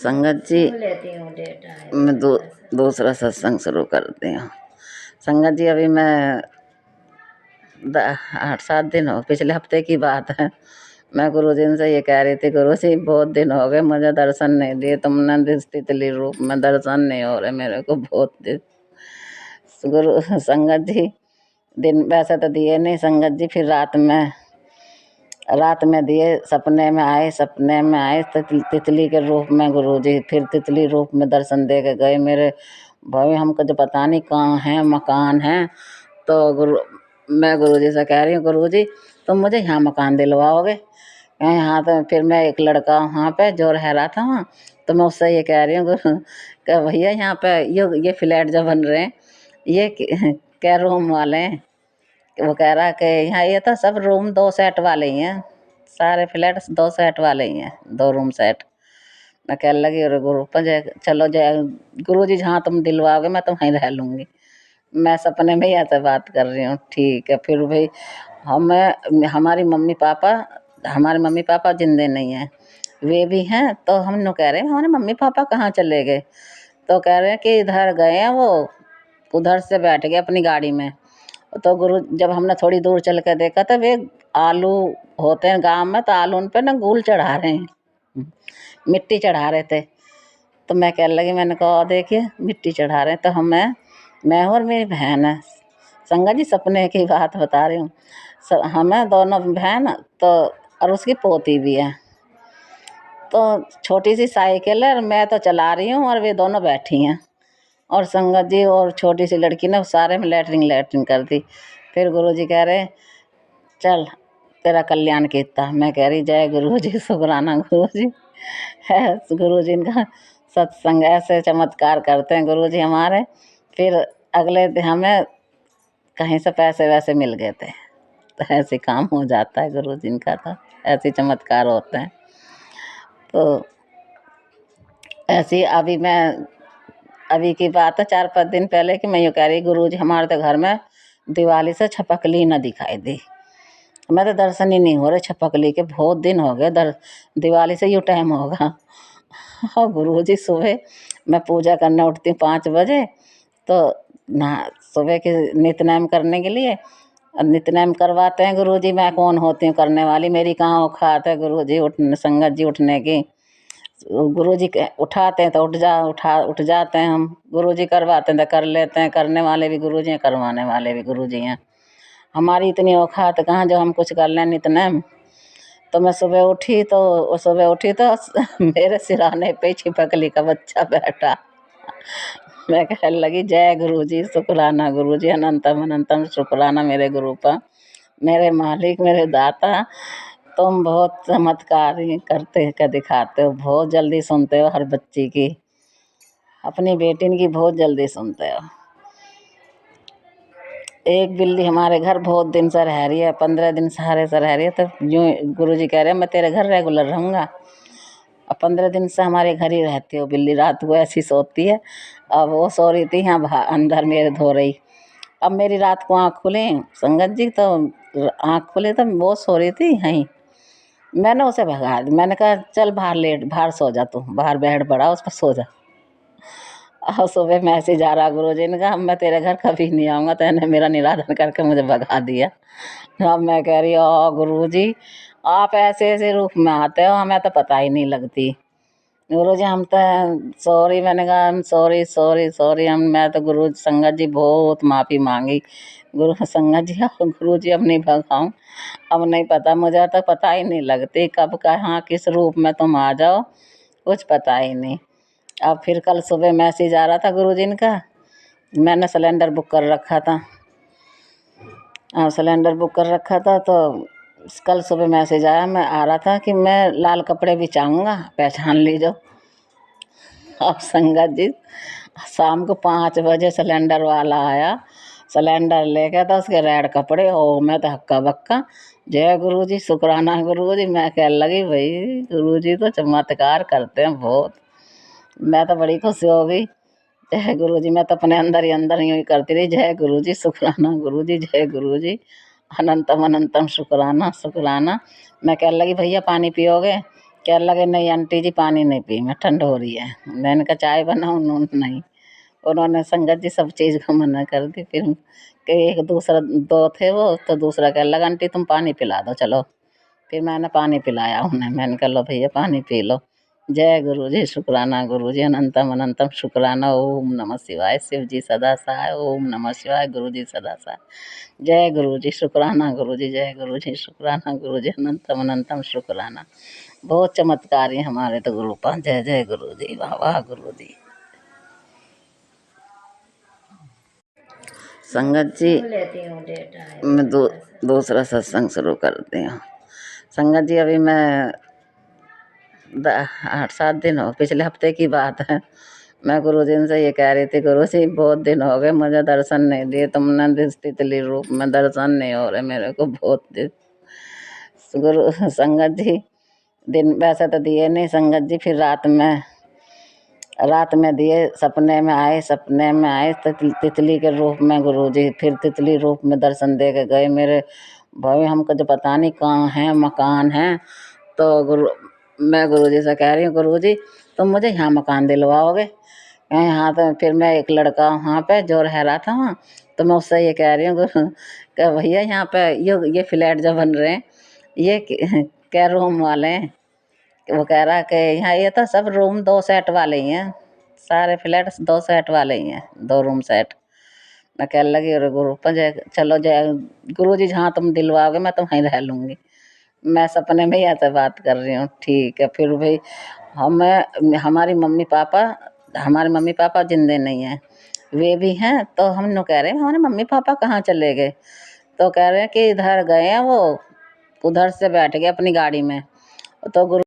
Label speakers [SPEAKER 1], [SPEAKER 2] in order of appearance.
[SPEAKER 1] संगत जी मैं दूसरा सत्संग शुरू करती हूँ। संगत जी अभी मैं 8-7 दिन हो, पिछले हफ्ते की बात है। मैं गुरुजी से ये कह रही थी, गुरुजी बहुत दिन हो गए मुझे दर्शन नहीं दिए, तुमने तितली रूप में दर्शन नहीं हो रहे मेरे को बहुत दिन। गुरु संगत जी दिन वैसे तो दिए नहीं संगत जी, फिर रात में दिए, सपने में आए तितली के रूप में गुरुजी, फिर तितली रूप में दर्शन दे के गए मेरे भाई। हमको जो पता नहीं कहाँ है मकान है, तो मैं गुरुजी से कह रही हूँ, गुरुजी तुम मुझे यहाँ मकान दिलवाओगे यहाँ? तो फिर मैं एक लड़का वहाँ पे जो रह रहा था वहाँ, तो मैं उससे ये कह रही हूँ कि भैया यहाँ पे ये फ्लैट जो बन रहे हैं ये क्या रूम वाले हैं? वो कह रहा कि यहाँ ये तो सब रूम 2 सेट वाले ही हैं, सारे फ्लैट 2 सेट वाले ही हैं, 2 रूम सेट। मैं कह लगी अरे गुरु पर चलो जय गुरु जी जहाँ तुम दिलवाओगे मैं तो वहीं रह लूँगी। मैं सपने में ही ऐसे बात कर रही हूँ। ठीक है फिर भाई हमारे मम्मी पापा जिंदे नहीं हैं, वे भी हैं, तो हम लोग कह रहे हैं हमारे मम्मी पापा कहाँ चले गए? तो कह रहे हैं कि इधर गए हैं, वो उधर से बैठ गए अपनी गाड़ी में। तो गुरु जब हमने थोड़ी दूर चल कर देखा तो वे आलू होते हैं गांव में, तो आलू उन पे ना गूल चढ़ा रहे हैं, मिट्टी चढ़ा रहे थे। तो मैं कहने लगी, मैंने कहा देखिए मिट्टी चढ़ा रहे हैं। तो मैं और मेरी बहन है संगत जी, सपने की बात बता रही हूँ। हमें दोनों बहन तो और उसकी पोती भी है, तो छोटी सी साइकिल है और मैं तो चला रही हूँ और वे दोनों बैठी हैं, और संगत जी और छोटी सी लड़की ने सारे में लैटरिन कर दी। फिर गुरुजी कह रहे चल तेरा कल्याण कीता। मैं कह रही जय गुरुजी, शुक्राना गुरुजी है। गुरुजी इनका सत्संग ऐसे चमत्कार करते हैं गुरुजी हमारे। फिर अगले दिन हमें कहीं से पैसे वैसे मिल गए थे, तो ऐसे काम हो जाता है गुरुजी इनका, तो ऐसे चमत्कार होते हैं। तो ऐसी अभी की बात है 4-5 दिन पहले की, मैं यूँ कह रही गुरुजी हमारे तो घर में दिवाली से छपकली न दिखाई दी, मैं तो दर्शन ही नहीं हो रहे छपकली के, बहुत दिन हो गए दिवाली से यूँ टाइम होगा। और गुरुजी सुबह मैं पूजा करने उठती हूँ 5 बजे, तो ना सुबह के नित्य करने के लिए नित्य करवाते हैं गुरुजी। मैं कौन होती हूँ करने वाली, मेरी कहाँ औकात है गुरुजी संगत जी उठने की। गुरुजी उठाते हैं तो उठ जाते हैं हम, गुरुजी करवाते हैं तो कर लेते हैं, करने वाले भी गुरुजी हैं, करवाने वाले भी गुरुजी हैं। हमारी इतनी औकात कहाँ जो हम कुछ कर लें नित्य। तो मैं सुबह उठी तो मेरे सिराने पे छिपकली का बच्चा बैठा। मैं कहने लगी जय गुरुजी, शुक्राना गुरुजी, अनंतम अनंतम शुक्राना मेरे गुरु पर, मेरे मालिक, मेरे दाता। तुम बहुत चमत्कार करते के दिखाते हो, बहुत जल्दी सुनते हो हर बच्ची की, अपनी बेटी की बहुत जल्दी सुनते हो। एक बिल्ली हमारे घर बहुत दिन से रह रही है, 15 दिन सहारे से रह रही है, तो यूँ गुरुजी कह रहे हैं मैं तेरे घर रेगुलर रहूँगा। अब 15 दिन से हमारे घर ही रहती हो बिल्ली, रात को ऐसी सोती है। अब वो सो रही थी यहाँ अंदर मेरे धो रही, अब मेरी रात को आँख खुली संगत जी, तो आँख खुली तो वो सो रही थी यहीं। मैंने उसे भगा दी, मैंने कहा चल बाहर सो जा, तू बाहर बेड पड़ा उस पर सो जा। और सुबह मैसेज आ रहा गुरुजी ने कहा मैं तेरे घर कभी नहीं आऊँगा, तेने मेरा निरादन करके मुझे भगा दिया। अब मैं कह रही ओ गुरुजी आप ऐसे ऐसे रूप में आते हो, हमें तो पता ही नहीं लगती। गुरुजी हम तो सॉरी, मैंने कहा हम सॉरी मैं तो गुरु संगत जी बहुत माफ़ी मांगी। गुरु संगत जी गुरुजी अब नहीं भगाऊँ, अब नहीं पता, मुझे तो पता ही नहीं लगती कब कहाँ किस रूप में तुम आ जाओ, कुछ पता ही नहीं। अब फिर कल सुबह मैसेज आ रहा था गुरुजी का, मैंने सिलेंडर बुक कर रखा था, सिलेंडर बुक कर रखा था, तो कल सुबह मैसेज आ रहा था कि मैं लाल कपड़े बिछाऊँगा, पहचान लीजिए। अब संगत जी शाम को 5 बजे सिलेंडर वाला आया, सिलेंडर लेके तो उसके रेड कपड़े हो, मैं तो हक्का बक्का जय गुरुजी, शुक्राना गुरुजी। मैं कहने लगी भाई गुरुजी तो चमत्कार करते हैं बहुत, मैं तो बड़ी खुश हो गई। जय गुरुजी, मैं तो अपने अंदर यूँ ही करती रही जय गुरुजी, शुक्राना गुरुजी, जय गुरुजी, अनंतम अनंतम शुक्राना शुक्राना। मैं कहने लगी भैया पानी पियोगे? क्या लगे, नहीं आंटी जी पानी नहीं पी मैं, ठंड हो रही है। मैंने कहा चाय बनाऊँ, नून नहीं। उन्होंने संगत जी सब चीज़ को मना कर दी। फिर के एक दूसरा दो थे वो, तो दूसरा कहने लगा आंटी तुम पानी पिला दो चलो। फिर मैंने पानी पिलाया उन्हें, मैंने कहा लो भैया पानी पी लो। जय गुरु जी, शुक्राना गुरु जी, अनंतम अनंतम शुक्राना। ओम नमः शिवाय, शिव जी सदा सहाय। ओम नमः शिवाय, गुरु जी सदा सहाय। जय गुरु जी, शुक्राना गुरु जी, जय गुरु जी, शुक्राना गुरु जी, अनंतम अनंतम शुक्राना। बहुत चमत्कारी हमारे तो गुरु पा। जय जय गुरु जी, वाह वाह गुरु जी। संगत जी मैं दूसरा सत्संग शुरू करती हूँ। संगत जी अभी मैं 8-7 दिन हो, पिछले हफ्ते की बात है। मैं गुरु जी से ये कह रही थी, गुरु जी बहुत दिन हो गए मुझे दर्शन नहीं दिए, तुमने तितली रूप में दर्शन नहीं हो रहे मेरे को बहुत दिन। गुरु संगत जी दिन वैसे तो दिए नहीं संगत जी, फिर रात में दिए, सपने में आए, सपने में आए तितली के रूप में गुरु जी, फिर तितली रूप में दर्शन दे के गए मेरे भाई। हमको जो पता नहीं कहाँ है मकान है, तो मैं गुरु जी से कह रही हूँ, गुरु जी तुम मुझे यहाँ मकान दिलवाओगे यहाँ? तो फिर मैं एक लड़का वहाँ पे जो रह रहा था वहाँ, तो मैं उससे ये कह रही हूँ कि भैया यहाँ पे ये फ्लैट जो बन रहे हैं ये क्या रूम वाले हैं? वो कह रहा कि यहाँ ये तो सब रूम 2 सेट वाले ही हैं, सारे फ्लैट 2 सेट वाले ही हैं, 2 रूम सेट। मैं कहने लगी अरे गुरु जय चलो जय गुरु जी, जहाँ तुम दिलवाओगे मैं तो वहीं रह लूँगी। मैं सपने में ही ऐसे बात कर रही हूँ। ठीक है फिर भाई हमारे मम्मी पापा जिंदे नहीं हैं, वे भी हैं, तो हम लोग कह रहे हैं हमारे मम्मी पापा कहाँ चले गए? तो कह रहे हैं कि इधर गए हैं वो, उधर से बैठ गए अपनी गाड़ी में। तो गुरु